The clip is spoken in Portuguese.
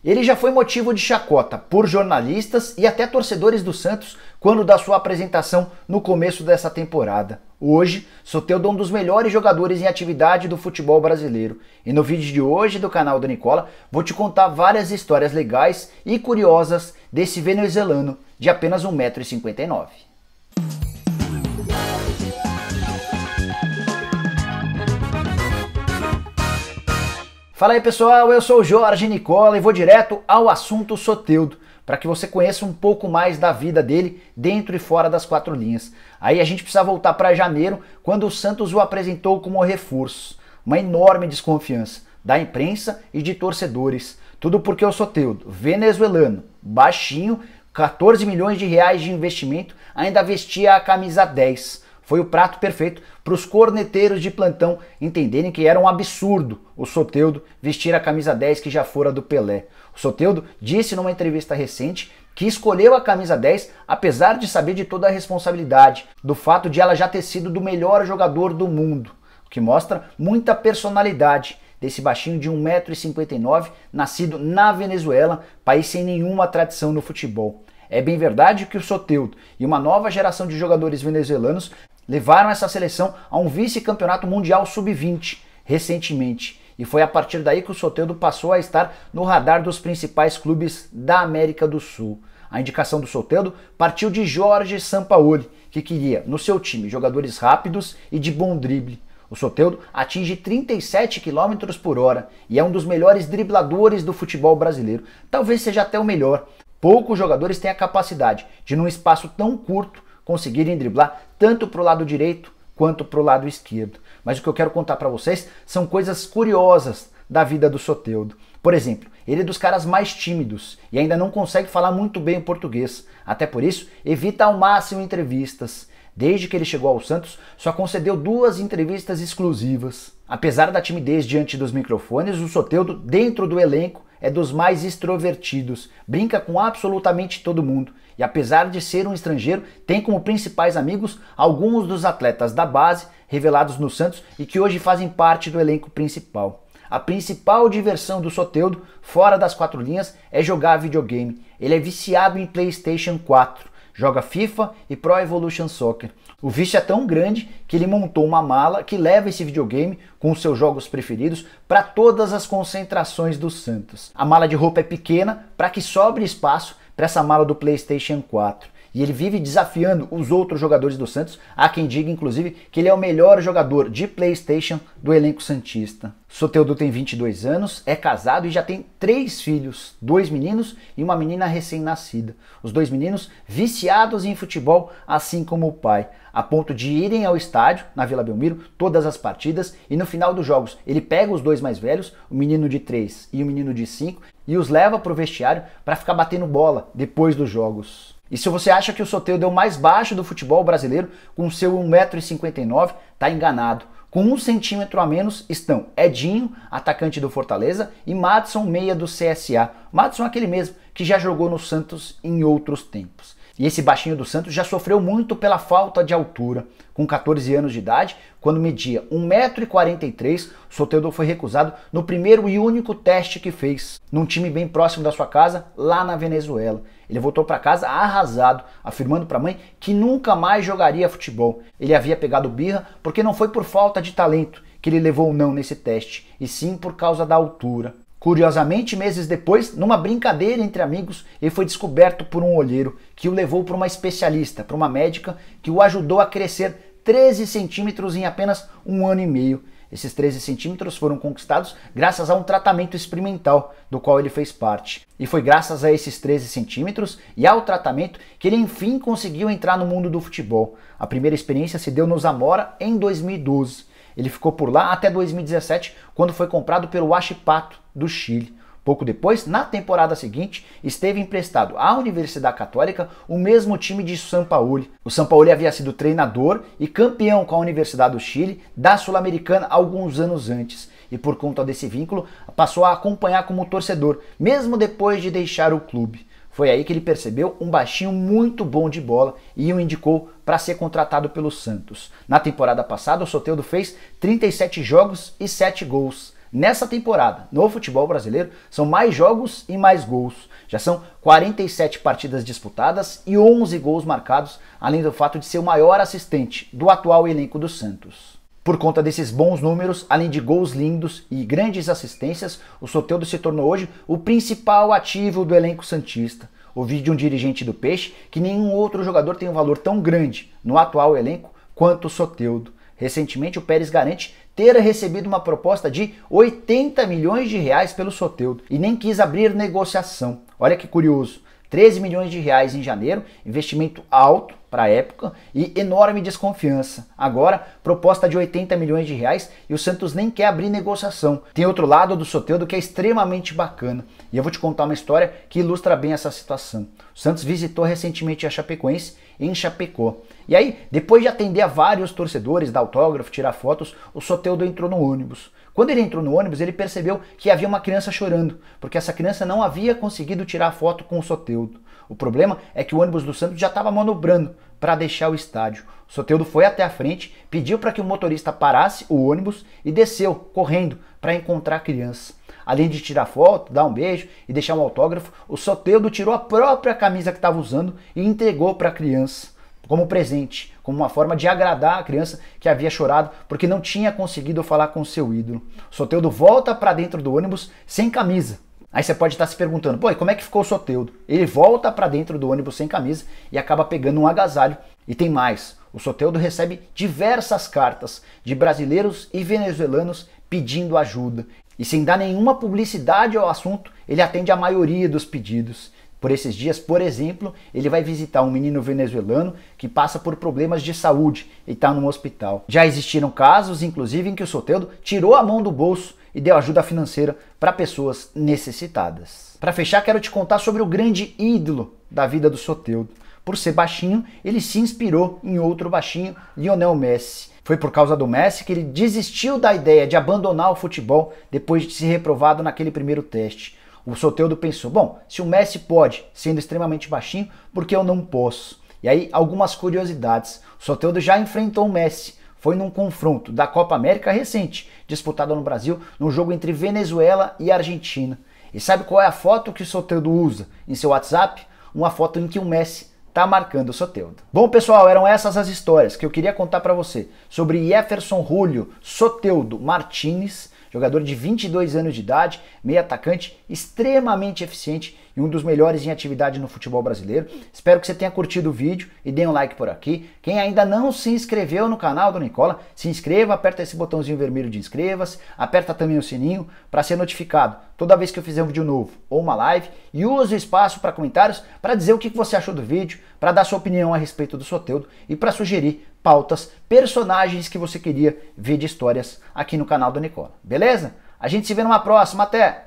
Ele já foi motivo de chacota por jornalistas e até torcedores do Santos quando da sua apresentação no começo dessa temporada. Hoje, Soteldo é um dos melhores jogadores em atividade do futebol brasileiro. E no vídeo de hoje do canal do Nicola, vou te contar várias histórias legais e curiosas desse venezuelano de apenas 1,59 m. Fala aí pessoal, eu sou o Jorge Nicola e vou direto ao assunto Soteldo, para que você conheça um pouco mais da vida dele dentro e fora das quatro linhas. Aí a gente precisa voltar para janeiro, quando o Santos o apresentou como reforço. Uma enorme desconfiança da imprensa e de torcedores. Tudo porque o Soteldo, venezuelano, baixinho, 14 milhões de reais de investimento, ainda vestia a camisa 10. Foi o prato perfeito para os corneteiros de plantão entenderem que era um absurdo o Soteldo vestir a camisa 10 que já fora do Pelé. O Soteldo disse numa entrevista recente que escolheu a camisa 10 apesar de saber de toda a responsabilidade, do fato de ela já ter sido do melhor jogador do mundo, o que mostra muita personalidade desse baixinho de 1,59 m, nascido na Venezuela, país sem nenhuma tradição no futebol. É bem verdade que o Soteldo e uma nova geração de jogadores venezuelanos levaram essa seleção a um vice-campeonato mundial sub-20 recentemente. E foi a partir daí que o Soteldo passou a estar no radar dos principais clubes da América do Sul. A indicação do Soteldo partiu de Jorge Sampaoli, que queria no seu time jogadores rápidos e de bom drible. O Soteldo atinge 37 km por hora e é um dos melhores dribladores do futebol brasileiro. Talvez seja até o melhor. Poucos jogadores têm a capacidade de, num espaço tão curto, conseguirem driblar tanto para o lado direito quanto para o lado esquerdo. Mas o que eu quero contar para vocês são coisas curiosas da vida do Soteldo. Por exemplo, ele é dos caras mais tímidos e ainda não consegue falar muito bem o português. Até por isso, evita ao máximo entrevistas. Desde que ele chegou ao Santos, só concedeu 2 entrevistas exclusivas. Apesar da timidez diante dos microfones, o Soteldo, dentro do elenco, é dos mais extrovertidos, brinca com absolutamente todo mundo. E apesar de ser um estrangeiro, tem como principais amigos alguns dos atletas da base revelados no Santos e que hoje fazem parte do elenco principal. A principal diversão do Soteldo, fora das quatro linhas, é jogar videogame. Ele é viciado em PlayStation 4. Joga FIFA e Pro Evolution Soccer. O vício é tão grande que ele montou uma mala que leva esse videogame com os seus jogos preferidos para todas as concentrações do Santos. A mala de roupa é pequena para que sobre espaço para essa mala do PlayStation 4. E ele vive desafiando os outros jogadores do Santos, há quem diga inclusive que ele é o melhor jogador de PlayStation do elenco santista. Soteldo tem 22 anos, é casado e já tem 3 filhos, 2 meninos e uma menina recém-nascida. Os 2 meninos viciados em futebol, assim como o pai, a ponto de irem ao estádio, na Vila Belmiro, todas as partidas, e no final dos jogos ele pega os 2 mais velhos, o menino de 3 e o menino de 5, e os leva para o vestiário para ficar batendo bola depois dos jogos. E se você acha que o Soteldo é o mais baixo do futebol brasileiro, com seu 1,59 m, tá enganado. Com 1 centímetro a menos estão Edinho, atacante do Fortaleza, e Madson, meia do CSA. Madson é aquele mesmo que já jogou no Santos em outros tempos. E esse baixinho do Santos já sofreu muito pela falta de altura. Com 14 anos de idade, quando media 1,43 m, Soteldo foi recusado no primeiro e único teste que fez, num time bem próximo da sua casa, lá na Venezuela. Ele voltou para casa arrasado, afirmando para a mãe que nunca mais jogaria futebol. Ele havia pegado birra porque não foi por falta de talento que ele levou o não nesse teste, e sim por causa da altura. Curiosamente, meses depois, numa brincadeira entre amigos, ele foi descoberto por um olheiro que o levou para uma especialista, para uma médica que o ajudou a crescer 13 centímetros em apenas 1 ano e meio. Esses 13 centímetros foram conquistados graças a um tratamento experimental do qual ele fez parte. E foi graças a esses 13 centímetros e ao tratamento que ele enfim conseguiu entrar no mundo do futebol. A primeira experiência se deu no Zamora em 2012. Ele ficou por lá até 2017, quando foi comprado pelo Huachipato do Chile. Pouco depois, na temporada seguinte, esteve emprestado à Universidade Católica, o mesmo time de Sampaoli. O Sampaoli havia sido treinador e campeão com a Universidade do Chile da Sul-Americana alguns anos antes. E por conta desse vínculo, passou a acompanhar como torcedor, mesmo depois de deixar o clube. Foi aí que ele percebeu um baixinho muito bom de bola e o indicou para ser contratado pelo Santos. Na temporada passada, o Soteldo fez 37 jogos e 7 gols. Nessa temporada, no futebol brasileiro, são mais jogos e mais gols. Já são 47 partidas disputadas e 11 gols marcados, além do fato de ser o maior assistente do atual elenco do Santos. Por conta desses bons números, além de gols lindos e grandes assistências, o Soteldo se tornou hoje o principal ativo do elenco santista. Ouvi de um dirigente do Peixe que nenhum outro jogador tem um valor tão grande no atual elenco quanto o Soteldo. Recentemente, o Pérez garante ter recebido uma proposta de 80 milhões de reais pelo Soteldo e nem quis abrir negociação. Olha que curioso, 13 milhões de reais em janeiro, investimento alto para a época e enorme desconfiança. Agora, proposta de 80 milhões de reais e o Santos nem quer abrir negociação. Tem outro lado do Soteldo que é extremamente bacana e eu vou te contar uma história que ilustra bem essa situação. O Santos visitou recentemente a Chapecoense em Chapecó. E aí, depois de atender a vários torcedores, dar autógrafo, tirar fotos, o Soteldo entrou no ônibus. Quando ele entrou no ônibus, ele percebeu que havia uma criança chorando, porque essa criança não havia conseguido tirar foto com o Soteldo. O problema é que o ônibus do Santos já estava manobrando para deixar o estádio. O Soteldo foi até a frente, pediu para que o motorista parasse o ônibus e desceu, correndo, para encontrar a criança. Além de tirar foto, dar um beijo e deixar um autógrafo, o Soteldo tirou a própria camisa que estava usando e entregou para a criança como presente, como uma forma de agradar a criança que havia chorado porque não tinha conseguido falar com seu ídolo. O Soteldo volta para dentro do ônibus sem camisa. Aí você pode estar se perguntando, pô, e como é que ficou o Soteldo? Ele volta para dentro do ônibus sem camisa e acaba pegando um agasalho. E tem mais, o Soteldo recebe diversas cartas de brasileiros e venezuelanos pedindo ajuda. E sem dar nenhuma publicidade ao assunto, ele atende a maioria dos pedidos. Por esses dias, por exemplo, ele vai visitar um menino venezuelano que passa por problemas de saúde e está num hospital. Já existiram casos, inclusive, em que o Soteldo tirou a mão do bolso e deu ajuda financeira para pessoas necessitadas. Para fechar, quero te contar sobre o grande ídolo da vida do Soteldo. Por ser baixinho, ele se inspirou em outro baixinho, Lionel Messi. Foi por causa do Messi que ele desistiu da ideia de abandonar o futebol depois de ser reprovado naquele primeiro teste. O Soteldo pensou, bom, se o Messi pode, sendo extremamente baixinho, por que eu não posso? E aí, algumas curiosidades. O Soteldo já enfrentou o Messi. Foi num confronto da Copa América recente, disputado no Brasil, no jogo entre Venezuela e Argentina. E sabe qual é a foto que o Soteldo usa em seu WhatsApp? Uma foto em que o Messi tá marcando o Soteldo. Bom, pessoal, eram essas as histórias que eu queria contar para você sobre Jefferson Julio Soteldo Martínez, jogador de 22 anos de idade, meio atacante, extremamente eficiente e um dos melhores em atividade no futebol brasileiro. Espero que você tenha curtido o vídeo e dê um like por aqui. Quem ainda não se inscreveu no canal do Nicola, se inscreva, aperta esse botãozinho vermelho de inscreva-se, aperta também o sininho para ser notificado toda vez que eu fizer um vídeo novo ou uma live, e use o espaço para comentários para dizer o que você achou do vídeo, para dar sua opinião a respeito do Soteldo e para sugerir pautas, personagens que você queria ver de histórias aqui no canal do Nicola. Beleza? A gente se vê numa próxima. Até!